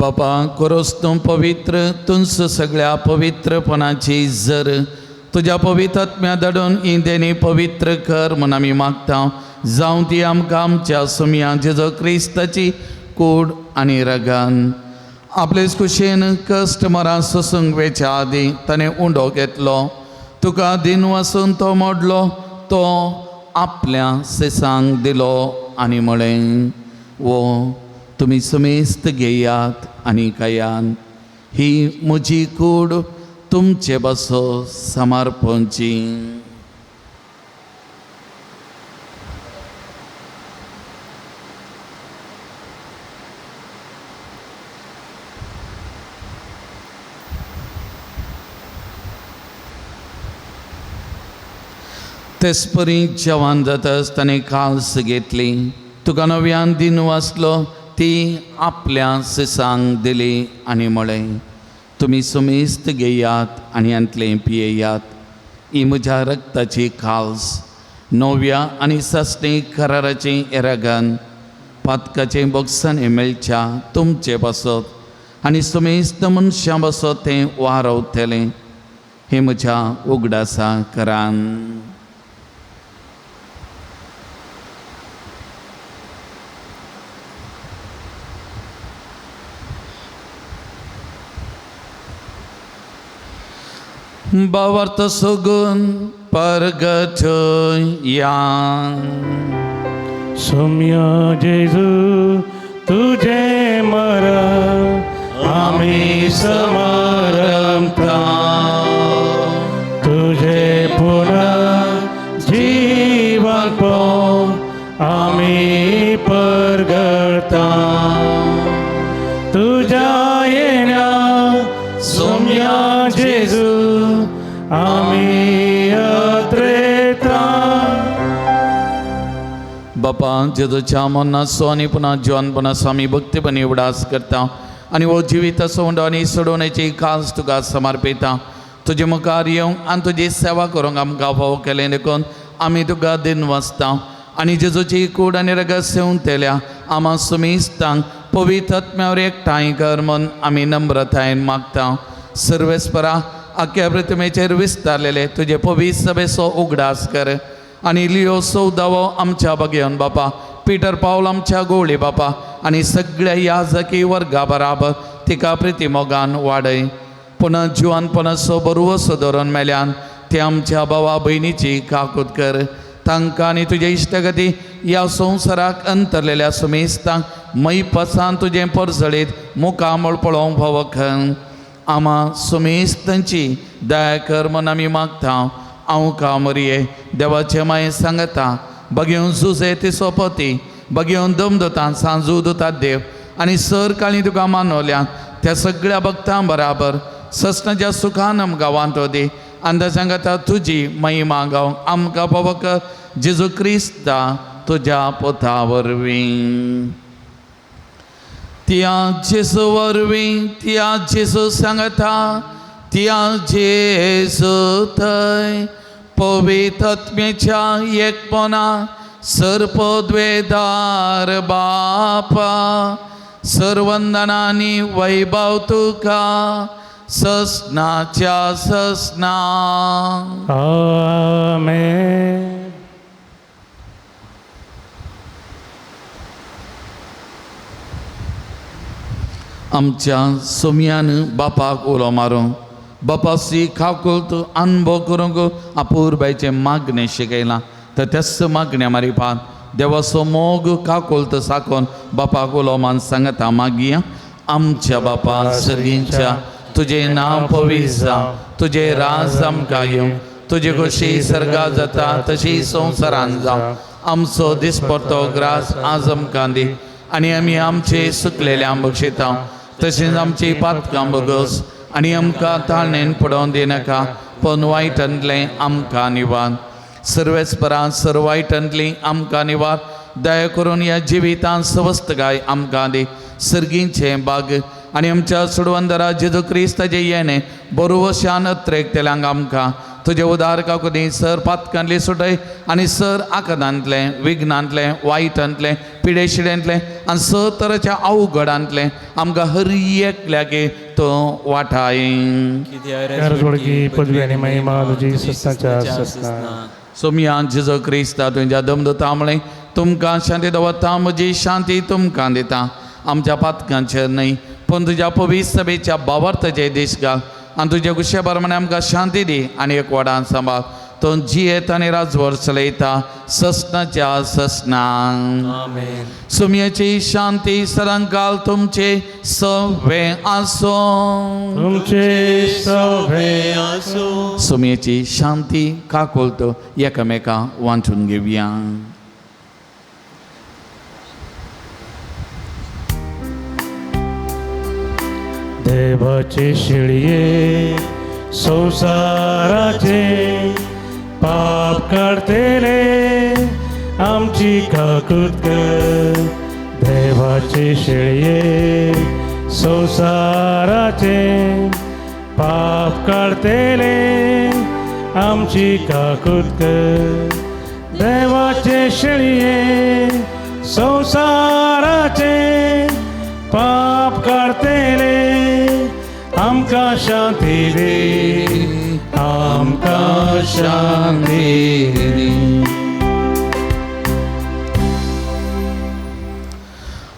बापा करोस तूं पवित्र तुंस सगळ्या पवित्रपणाची जर तुझ्या पवित्र आत्म्या धाडून ही देणी पवित्र कर म्हूण आमी मागता जावं ती आमकां आमच्या सुमया जेजो क्रिस्ताची कूड आनी रगान आपलेच कुशेन कश्ट मरा सोसूंक वेच्या आदी ताणें उंडो घेतलो तुका दिन वसून तो मोडलो तो आपल्या सेसांक दिलो आनी म्हळें वो तुमी समेस्त घेयात आनी खायात ही म्हजी कूड तुमचे बसो समर्पणची तेसपरी जेवण जाताच ताणें काल्स घेतली तुका नव्यान दिन वाचलो ती आपल्या सिसांक दिली आनी म्हळें तुमी समेस्त घेयात आनी अंतलें पियेयात ही म्हज्या रक्ताची काल्स नव्या आनी सस्तें कराराचें एरागन पातकाचें बॉक्सान मेळच्या तुमचे बसत आनी समेस्त मनशां बसत तें वारवतलें हें म्हज्या उगडासा करान बावर्त सुगून परगटयान सौम्य जेजू तुझे मरण आम्ही समरमता तुझे पुन्हा जीवन पावून आम्ही परगटा तुझ्या येण्या सौम्य जेजू आम्ही अत्रेता बापा जेजूच्या मनाचो आनी पुन्हा जिवनपणाचो आमी भक्तीपणी उडास करता आनी हो जिविताचो उंडो आनी सोडवण्याची काल्स तुका समर्पिता तुजे मुखार येवंक आनी तुजी सेवा करूंक आमकां फावो केलें देखून आमी तुका दिन वाचता आनी जेजूची कूड आनी रगत सेवून तेल्या आम्हा सुमेस्तांक पवित्र आत्म्यावर एकठांय कर म्हूण आमी नम्रतायेन मागता सर्वेस्परा आख्या प्रतिमेचेर विस्तारलेले तुजे पवित्र सभेचो उगडास कर आनी लियो सौदावो आमच्या बगेवन बापा पिटर पावल आमच्या गोवळी बापा आनी सगळ्या याजकी वर्गा बराबर तिका प्रितीमोगान वाडय पुन्हा जिवनपणाचो बरुवसो धरून मेल्यान ते आमच्या भावा भयणीची काकूत कर तांकां आनी तुजे इश्टगती ह्या संवसाराक अंतरलेल्या सुमेस्तांक मैपसान तुजें परजळीत मुखामळ पळोवंक फावो कर आम्हा सुमेस्तांची दया कर म्हूण आमी मागता हांव कामरिये देवाचे माये सांगता बगेवन झुजे तिचो पती बगेवन दमदतां सांजू दोतात देव आनी सर काळी तुका मानवल्यान त्या सगळ्या भक्तां बराबर सस्नाच्या सुखान आमकां वांटो दी आनी सांगता तुजी महिमा गावंक आमकां फावो कर जेजू क्रिस्ता तुज्या पोता वरवीं त्या जेजू वरवीं त्या जेजू सांगता त्या जेजू थंय पवित्र आत्म्याच्या एकपणा सर्पद्वेदार बापा सर्वंदनांनी वैभव तुका ससनाच्या ससना आमेन. आमच्या सोम्यान बापाक उलो मारूं बापासी खावकूत अनुभव करूंक अपूर्बायचे मागणें शिकयलां तर त्याच मागण्या मारिपात देवाचो मोग काकोलत साकोन बापाक उलोवमान सांगता मागया. आमच्या बापा सर्गींच्या तुझे नाव पवित्र जावं, तुझे राज आमकां येवं, तुझे कशी सर्गा जाता तशी संवसारान जावं. आमचो दिसपडटो ग्रास आज आमकां दी आनी आमी आमचे सुकलेल्या बक्षिता तशेंच आमची पातकां बगस आनी आमकां ताळणेन पडोवन दिनाका पण वायटांतलें आमकां निवार. सर्वेस्परां सर्व वायटांतलीं आमकां निवार. दया करून ह्या जिवितांत स्वस्थगाय आमकां दी. सर्गींचे बाग आनी आमच्या सुडवंदरा जेजू क्रिस्ताचे येणे बरोवशान अत्रेकतेल्यांक आमकां तुजे उदार काकुदी सर पातकांतली सुटय आनी सर आकदांतलें विघ्नांतलें वायटांतलें पिडेशिडेंतलें आनी सर तरेच्या अवघडांतलें आमकां हर एकल्याके तो वाटाय. जोडकी पदवी आनी महिमा तुजी सस्ताच्या सस्ता. सोम्या जेजू क्रिस्ता तुझ्या दमदतामळे तुमकां शांती दवरता. म्हजी शांती तुमकां दिता. आमच्या पातकांचेर न्हय पण तुज्या पवित्र सभेच्या बावर्तचे दीस घाल आनी तुजे कुशे प्रमाणे आमकां शांती दी आनी एक वडान सांबाळ. तो जियेत आनी राजवर चलयता सस्नाच्या सस्नांक. सुमयेची शांती सदांकाल तुमचे सवे आसो. तुमचे सवे आसो. सुमयेची शांती काकोलत एकामेकां वांचून घेवया. देवाचे शिळये संसाराचे पाप काढतेले आमची काकूत कर. देवाचे शिळये संसाराचे पाप काढतेले आमची काकूत कर. देवाचे शिळये संसाराचे पाप काढतेले आमकां शांती दे. आमकां शांती दे.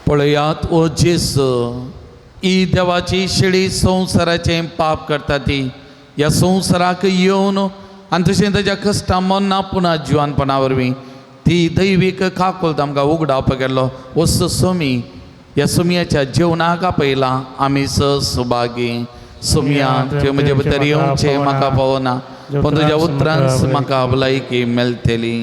पळयात ओ जेसू ही देवाची शिडी संवसाराचें पाप करता ती ह्या संवसाराक येवन आनी तशें ताच्या कश्टां मन्ना पुना जिवानपणा वरवीं ती दैवीक काकोलत आमकां उगडावपाक गेल्लो वस्त सोमी. ह्या सुमयाच्या जेवणाक आपयला आमी सुभागी. सुमया तुवें म्हजे भितर येवचें म्हाका पावना पण तुज्या उतरांच म्हाका भलायकी मेळटली.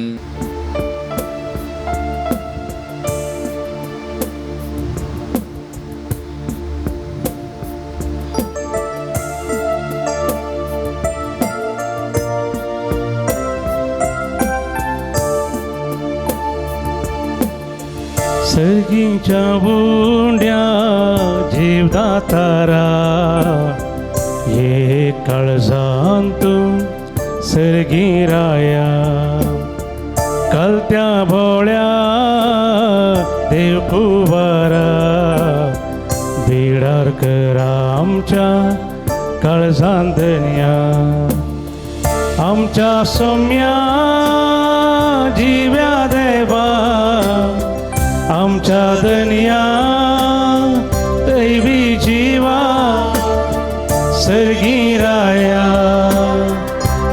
सर्गींच्या बुंड्या जीवदातारा ये काळजान तूं सर्गी राया. कलत्या भोळ्या देव कुवारा बिडार करा आमच्या काळजान धन्या. आमच्या सोम्या जिव्या देवा आमच्या धन्या दैवी जीवा सर्गी राया.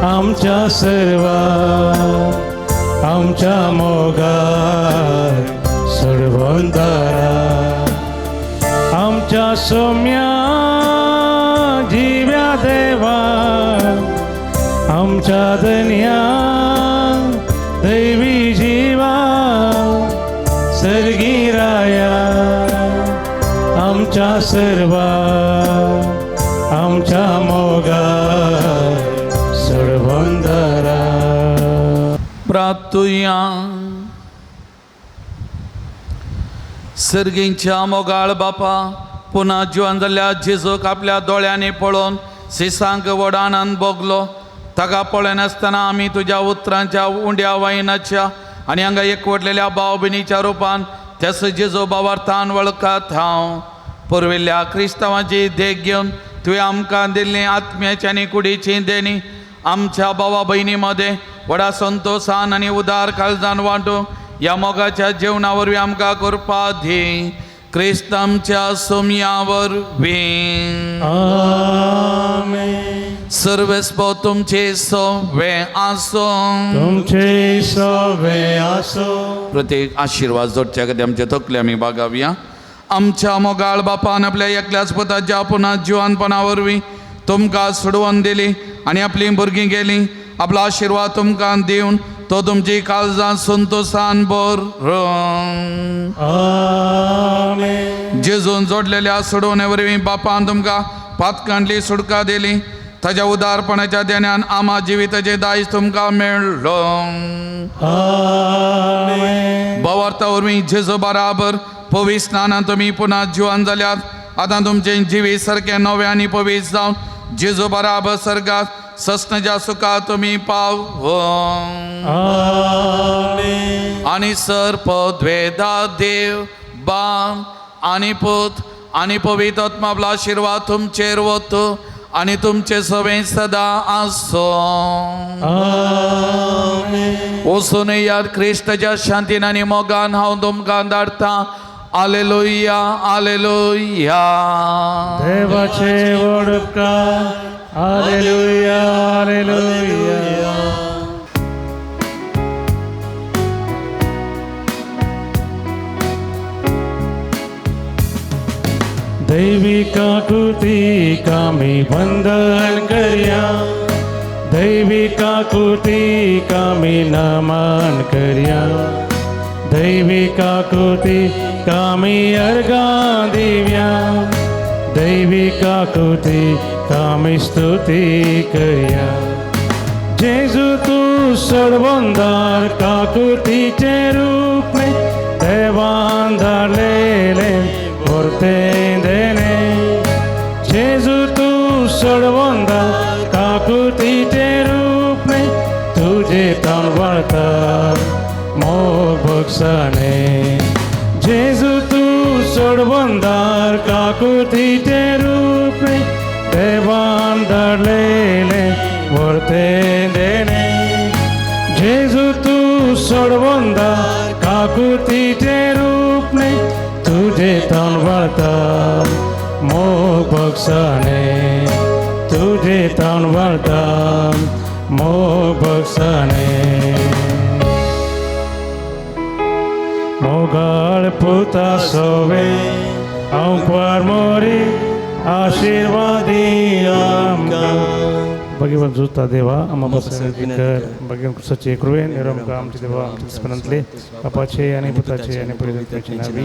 आमच्या सर्वा आमच्या मोगार सोडवंदारा. आमच्या सोम्या जिव्या देवा आमच्या धन्या दैवी जीवा सर्गी राया. आमच्या सर्वा आमच्या मोगार सोडवंदारा. प्रार्थुया. सर्गींच्या मोगाळ बापा पुन्हा जिवन जाल्ल्या जेजूक आपल्या दोळ्यांनी पळोवन सिसांक वडानान बगलो. ताका पळयनासतना आमी तुज्या उतरांच्या उंड्या वायनाच्या आनी हांगा एकवटलेल्या भाव भयणीच्या रुपान त्यास जेजू बावार्थान वळखात हांव. पुरविल्ल्या क्रिस्तांवाची देख घेवन तुवें आमकां दिल्ली आत्म्याची आनी कुडीची देणी आमच्या भावा भयणी मदें व्हडा संतोषान आनी उदार काळजान वांटूंक ह्या मोगाच्या जेवणा वरवीं आमकां करपाक दी. क्रिस्तांच्या सोमया वरवीं. आमेन. सर्वेस्पो तुमचे सवे आसो. तुमचे सवे आसो. प्रत्येक आशीर्वाद जोडच्या कधी आमच्या तकले आमी बागावया. आमच्या मोगाळ बापान आपल्या एकल्याच पुताच्या पुन्हा जिवानपणा वरवीं तुमकां सोडवून दिली आनी आपली भुरगीं गेली. आपलो आशीर्वाद तुमकां दिवन तो तुमची काळजां संतोषान भरून आमेन. जेजून जोडलेल्या सोडवणे वरवीं बापान तुमकां पातकांतली सुटका दिली. ताच्या उदारपणाच्या देण्यान आमा जिविताचे दायज तुमकां मेळ्ळो. आमेन. भावार्था वरवीं जेजू बराबर पवित्र स्नानान तुमी पुन्हा जिवान जाल्यात. आतां तुमचें जिवीत सारकें नवें आनी पवित्र जावन जेजू बराबर सर्गात ससनाच्या सुखात तुमी पावो. आमेन. आनी सर्प द्वेधा देव बाम आनी पूत आनी पवित्र आत्मा आपलो आशीर्वाद तुमचेर वतो आनी तुमचे सवें सदां आसो. आमेन. वचून यार क्रिस्ताच्या शांतीन आनी मोगान हांव तुमकां धाडटां. Hallelujah hallelujah. देवाचे व्हड उपकार. Hallelujah hallelujah. दैविक आकृतीक आमी वंदन करया. दैविक आकृतीक आमी नमन करया. दैविक आकृतीक आमी अर्घां दिवया. दैविक आकृतीक आमी स्तुती करया. जेजू तूं सोडवंदार काकुतीचे रूप देवान धाडलेले परतें देणे. जेजू तूं सोडवंदार काकुतीचे रूप तुजे तान वळता मोग भक्षाने. जेजू तूं सोडवंदार काकुतीचे रूप देवान धाडलेले परतें देणे. जेजू तूं सोडवंदार काकुतीचे रूप तुजे तान वळता मोग भक्षाने. तुजे तान वळता मोग भक्षाने. मोगाळ पुता सोवे हांव परमोरी आशीर्वादी आमकां. भगवान जुता देवा आम्हा बसविकर भगवान कृष्णाचे कृपे निरंकार आमचे देवा आमचे स्मरणातले बापाचे आणि पुताचे आणि पवित्र नावी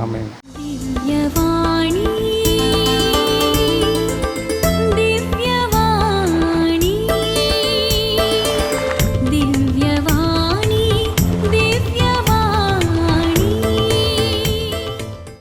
आमेन. दिव्यवाणी